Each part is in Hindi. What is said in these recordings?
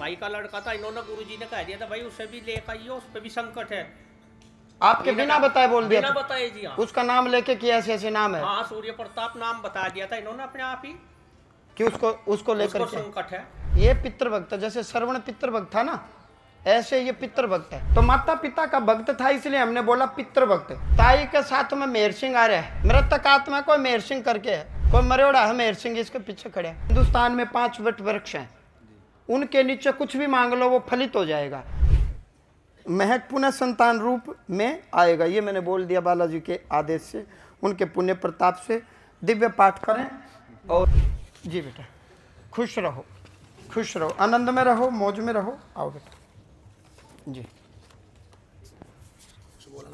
भाई का लड़का था, इन्होंने गुरुजी ने कह दिया था भाई उसे भी लेकर आइयो, उस पर भी संकट है। आपके बिना बताए बोल दिया? बिना बताए जी। हाँ, उसका नाम लेके कि ऐसे ऐसे नाम है? हाँ, सूर्य प्रताप नाम बता दिया था इन्होंने अपने आप ही कि उसको लेकर संकट है। ये पितृभक्त, जैसे श्रवण पितृभक्त था ना, ऐसे ये पितृभक्त है। तो माता पिता का भक्त था, इसलिए हमने बोला पितृभक्त। ताई के साथ में मेहर सिंह आ रहा है, मृतक आत्मा कोई मेहर सिंह करके है, कोई मरोड़ा है मेहर सिंह, इसके पीछे खड़े हैं। हिंदुस्तान में 5 वट वृक्ष हैं, उनके नीचे कुछ भी मांग लो वो फलित हो जाएगा। महक पुनः संतान रूप में आएगा, ये मैंने बोल दिया बालाजी के आदेश से, उनके पुण्य प्रताप से। दिव्य पाठ करें और जी बेटा खुश रहो, खुश रहो, आनंद में रहो, मौज में रहो। आओ बेटा जी।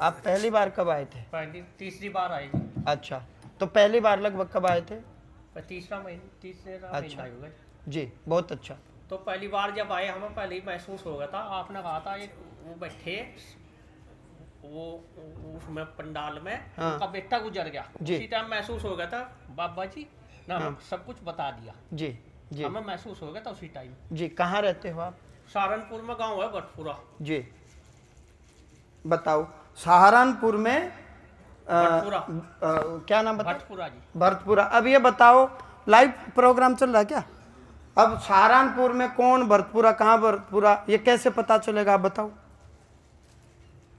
आप पहली बार कब आए थे? तीसरी बार आए जी। अच्छा, तो पहली बार लगभग कब आए थे? तीसरा महीना अच्छा हो गया जी, बहुत अच्छा। तो पहली बार जब आए हमें पहले ही महसूस हो गया था। आपने कहा था एक वो बैठे वो उसमें पंडाल में, हाँ। उनका बेटा गुजर गया, उसी टाइम महसूस हो गया था बाबा जी ना। हाँ। सब कुछ बता दिया जी जी, हमें महसूस हो गया था उसी टाइम जी। कहाँ रहते हो आप? सहारनपुर में गांव है भटपुरा जी। बताओ सहारनपुर में क्या नाम बताओ? भटपुरा जी, भरतपुरा। अब ये बताओ लाइव प्रोग्राम चल रहा है क्या? अब सहारनपुर में कौन भरतपुरा, कहाँ भरतपुरा, ये कैसे पता चलेगा आप बताओ?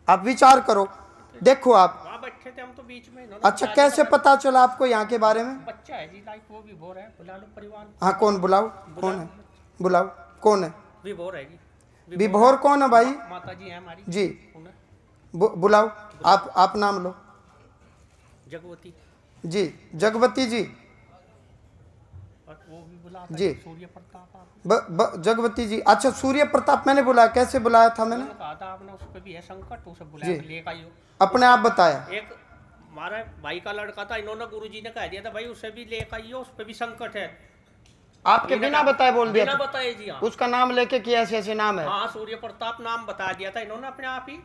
आप विचार करो, देखो आप वहाँ बैठे थे हम तो बीच में। अच्छा, कैसे पता चला आपको यहाँ के बारे में? बच्चा है जी लाइक, वो भी बोर है, बुला लो परिवार। हाँ, कौन बुलाओ? कौन है? बुलाओ, कौन है? विभोर है जी। विभोर कौन है भाई? माता जी है हमारी जी। बुलाओ, आप नाम लो। जगवती जी, जगवती जी। और वो भी बुला जी, सूर्य प्रताप। जगवती जी। अच्छा, सूर्य प्रताप मैंने बुलाया, कैसे बुलाया था मैंने? कहा था आपने उस पे भी है संकट, उसे बुलाया लेकर आइयो। अपने आप बताया? एक हमारा भाई का लड़का था, इन्होंने गुरुजी ने कह दिया था भाई उसे भी लेकर आइयो, उस पे भी संकट है। आपके बिना बताए बोल दिया? बिना बताए जी। हाँ, उसका नाम लेके कि ऐसे ऐसे नाम है? हाँ, सूर्य प्रताप नाम बता दिया था इन्होंने अपने आप ही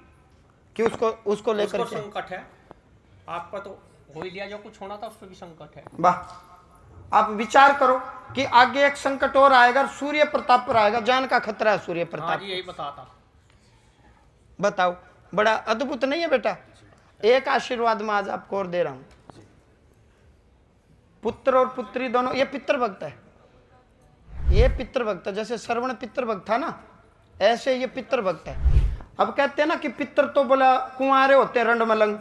कि उसको लेकर संकट है। आपका तो हो ही लिया, जो कुछ होना था उस पर भी संकट है। वाह, आप विचार करो कि आगे एक संकट और आएगा, सूर्य प्रताप पर आएगा, जान का खतरा है सूर्य प्रताप। हाँ जी, यही बताता। बताओ, बड़ा अद्भुत नहीं है बेटा? एक आशीर्वाद में आज आपको और दे रहा हूं। पुत्र और पुत्री दोनों, ये पितृभक्त है, ये पितृभक्त है। जैसे श्रवण पितृभक्त था ना, ऐसे ये पितृभक्त है। अब कहते हैं ना कि पितर तो बोला कुंवारे होते हैं रंड मलंग,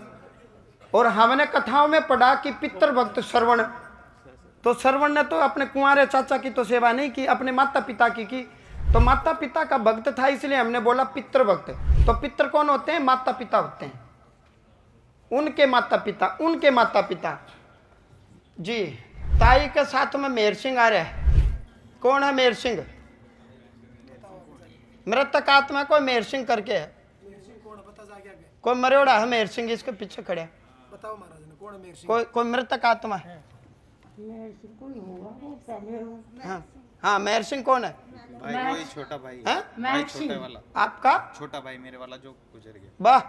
और हमने कथाओं में पढ़ा कि पितृभक्त श्रवण, तो श्रवण ने तो अपने कुंवारे चाचा की तो सेवा नहीं की, अपने माता पिता की। तो माता पिता का भक्त था, इसलिए हमने बोला पितृभक्त। तो पितर कौन होते हैं? माता पिता होते हैं, उनके माता पिता, उनके माता पिता जी। ताई के साथ में मेहर सिंह आ रहा है, कौन है मेहर सिंह? मृतक आत्मा कोई मेहर सिंह करके है, कोई मरोड़ा है मेहर सिंह, इसके पीछे खड़े हैं। बताओ महाराज ने कौन है मेहर सिंह? कोई मृतक आत्मा है? हाँ हाँ, मेहर सिंह कौन है? भाई वही छोटा भाई है? भाई छोटे वाला, आपका छोटा भाई मेरे वाला जो गुजर गया। वाह,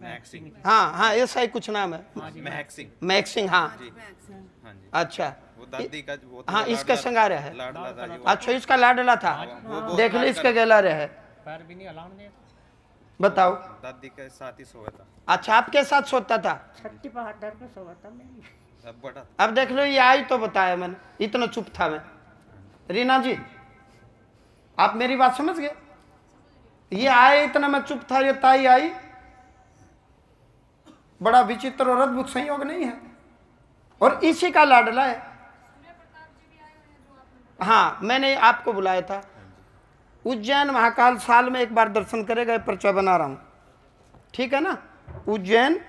महक सिंह। हाँ हाँ, ऐसा ही कुछ नाम है, महक सिंह। महक सिंह। हाँ जी, हाँ जी। अच्छा, वो दादी का वो हाँ, इसका संगार है। लाडला था जो। अच्छा, इसका लाडला था, देख लो इसका गला रहे। पैर भी नहीं हिलाने दिया। बताओ, दादी के साथ ही सोया था। अच्छा, आपके साथ सोता था? छठी पहाड़ पे सोया था मैं। अब बड़ा अब देख लो, ये आई तो बताया मैंने, इतना चुप था मैं। रीना जी, आप मेरी बात समझ गए? ये आए इतना मैं चुप था, ये ताई आई, बड़ा विचित्र और अद्भुत संयोग नहीं है? और इसी का लाडला है। हाँ, मैंने आपको बुलाया था। उज्जैन महाकाल साल में एक बार दर्शन करेगा, पर्चा बना रहा हूं, ठीक है ना? उज्जैन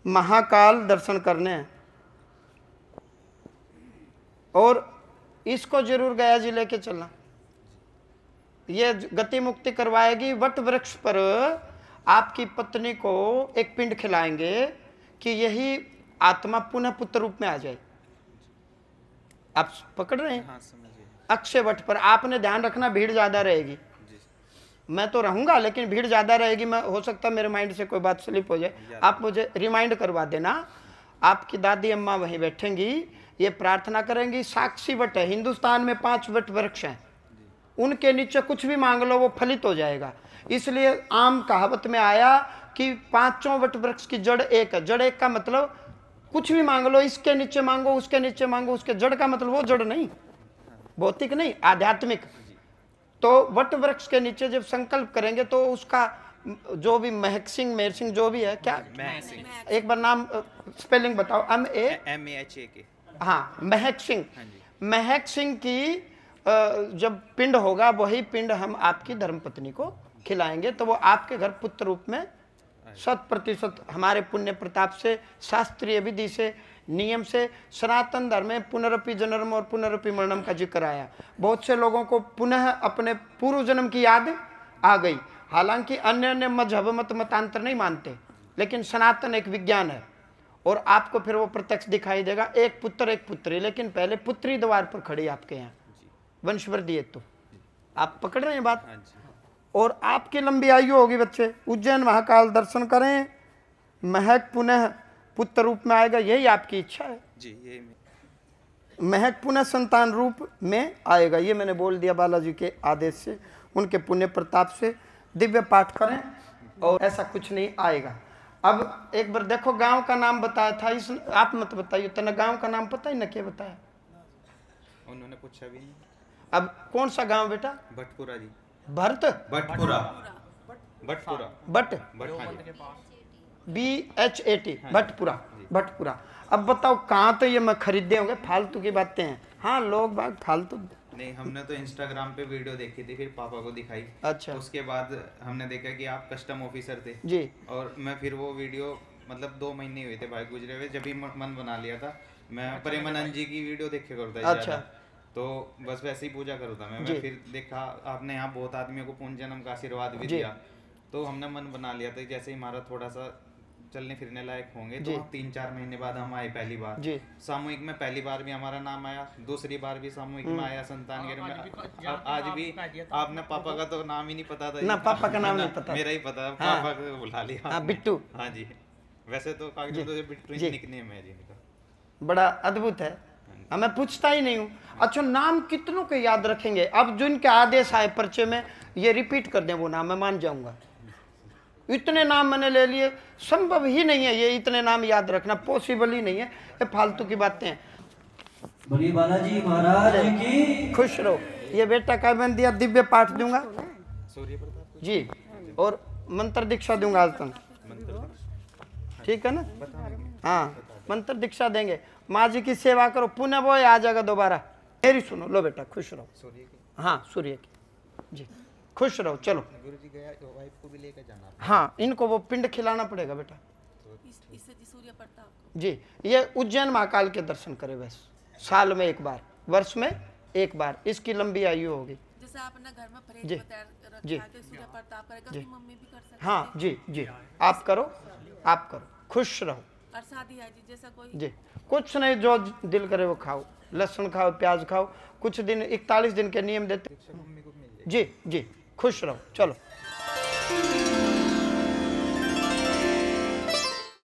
महाकाल दर्शन करने हैं, और इसको जरूर गया जी लेके चलना। ये गति मुक्ति करवाएगी। वट वृक्ष पर आपकी पत्नी को एक पिंड खिलाएंगे कि यही आत्मा पुनः पुत्र रूप में आ जाए। आप पकड़ रहे हैं? हाँ, समझिए। अक्षय वट पर आपने ध्यान रखना, भीड़ ज्यादा रहेगी। मैं तो रहूंगा लेकिन भीड़ ज्यादा रहेगी। मैं, हो सकता है मेरे माइंड से कोई बात स्लिप हो जाए, आप मुझे रिमाइंड करवा देना। आपकी दादी अम्मा वहीं बैठेंगी, ये प्रार्थना करेंगी। साक्षी वट है, हिंदुस्तान में 5 वट वृक्ष हैं, उनके नीचे कुछ भी मांग लो वो फलित हो जाएगा। इसलिए आम कहावत में आया कि पांचों वट वृक्ष की जड़ एक है। जड़ एक का मतलब कुछ भी मांग लो, इसके नीचे मांगो, उसके नीचे मांगो, उसके जड़ का मतलब वो जड़ नहीं, भौतिक नहीं, आध्यात्मिक। तो वट वृक्ष के नीचे जब संकल्प करेंगे तो उसका जो भी महक सिंह, मेहर सिंह जो भी है, क्या एक बार नाम स्पेलिंग बताओ। MAHAK। हाँ, महक सिंह। महक सिंह की जब पिंड होगा वही पिंड हम आपकी धर्मपत्नी को खिलाएंगे, तो वो आपके घर पुत्र रूप में 100% हमारे पुण्य प्रताप से, शास्त्रीय विधि से, नियम से, सनातन धर्म में पुनरपि जन्म और पुनरपि मरणम का जिक्र आया। बहुत से लोगों को पुनः अपने पूर्व जन्म की याद आ गई। हालांकि अन्य अन्य मजहब मतांतर नहीं मानते, लेकिन सनातन एक विज्ञान है और आपको फिर वो प्रत्यक्ष दिखाई देगा। एक पुत्र एक पुत्री, लेकिन पहले पुत्री द्वार पर खड़ी आपके यहाँ वंशवृद्धि है। तो आप पकड़ रहे हैं बात। और आपकी लंबी आयु होगी बच्चे। उज्जैन महाकाल दर्शन करें, महक पुनः पुत्र रूप में आएगा, यही आपकी इच्छा है जी। यही महक पुनः संतान रूप में आएगा, ये मैंने बोल दिया बालाजी के आदेश से, उनके पुण्य प्रताप से। दिव्य पाठ करें और ऐसा कुछ नहीं आएगा। अब एक बार देखो, गांव का नाम बताया था, इस आप मत बताइए, तेना गांव का नाम पता ही ना, क्या बताया उन्होंने पूछा भी नहीं। अब कौन सा गांव बेटा? भटपुरा जी। भरत भटपुरा। भटपुरा। But BHAT Bhatpura. भटपुरा। अब बताओ कहाँ तो ये मैं खरीदे होंगे, फालतू की बातें हैं। हाँ, लोग बाग फालतू नहीं, हमने तो इंस्टाग्राम पे वीडियो देखी थी, फिर पापा को दिखाई। अच्छा। उसके बाद हमने देखा कि आप कस्टम ऑफिसर थे जी। और मैं फिर वो वीडियो मतलब 2 महीने हुए थे भाई गुजरे हुए, जब भी मन बना लिया था मैं प्रेमानंद जी की वीडियो देखे करता था। अच्छा। तो बस वैसे ही पूजा करता मैं फिर देखा आपने यहाँ बहुत आदमियों को पुण्य जन्म का आशीर्वाद भी दिया, तो हमने मन बना लिया था जैसे ही हमारा थोड़ा सा चलने फिरने लायक होंगे तो 3-4 महीने बाद हम आए पहली बार सामूहिक में। पहली बार भी हमारा नाम आया, दूसरी बार भी सामूहिक में आया संतान के में। आज भी आपने पापा का तो नाम ही नहीं पता था ना, पापा का नाम नहीं पता, मेरा ही पता। पापा को बुला लिया बिट्टू। हाँ जी, वैसे तो कागजों तो बिट्टू ही निकनेम है जी इनका। बड़ा अद्भुत है, मैं पूछता ही नहीं हूँ। अच्छा, नाम कितनों के याद रखेंगे? अब जो इनके आदेश आए पर्चे में, ये रिपीट कर दें वो नाम, मैं मान जाऊंगा। इतने नाम मैंने ले लिए, संभव ही नहीं है ये इतने नाम याद रखना, पॉसिबल ही नहीं है, ये फालतू की बातें हैं। बोलिए बालाजी महाराज की। खुश रहो। ये बेटा का मैंने दिया, दिव्य पाठ दूंगा सूर्य प्रताप जी, और मंत्र दीक्षा दूंगा आज तक, ठीक है ना? हाँ, मंत्र दीक्षा देंगे। माँ जी की सेवा करो, पुण्य वो आ जाएगा दोबारा। मेरी सुनो, लो बेटा खुश रहो। सूर्य की। हाँ, सूर्य की जी, खुश रहो। चलो गुरुजी गया तो वाइफ को भी लेकर जाना। हाँ, इनको वो पिंड खिलाना पड़ेगा बेटा सूर्य प्रताप जी। ये उज्जैन महाकाल के दर्शन करे बस, साल में एक बार, वर्ष में एक बार, इसकी लंबी आयु होगी। जैसे आप अपने घर में परहेज जी जी सूर्य प्रताप करेगा, जी, मम्मी भी कर सकती। हाँ जी जी, आप करो, आप करो, खुश रहो। और शादी है जी, जैसा कोई जी, कुछ नहीं, जो दिल करे वो खाओ, लहसुन खाओ, प्याज खाओ, कुछ दिन 41 दिन के नियम देते। जी जी, खुश रहो। चलो।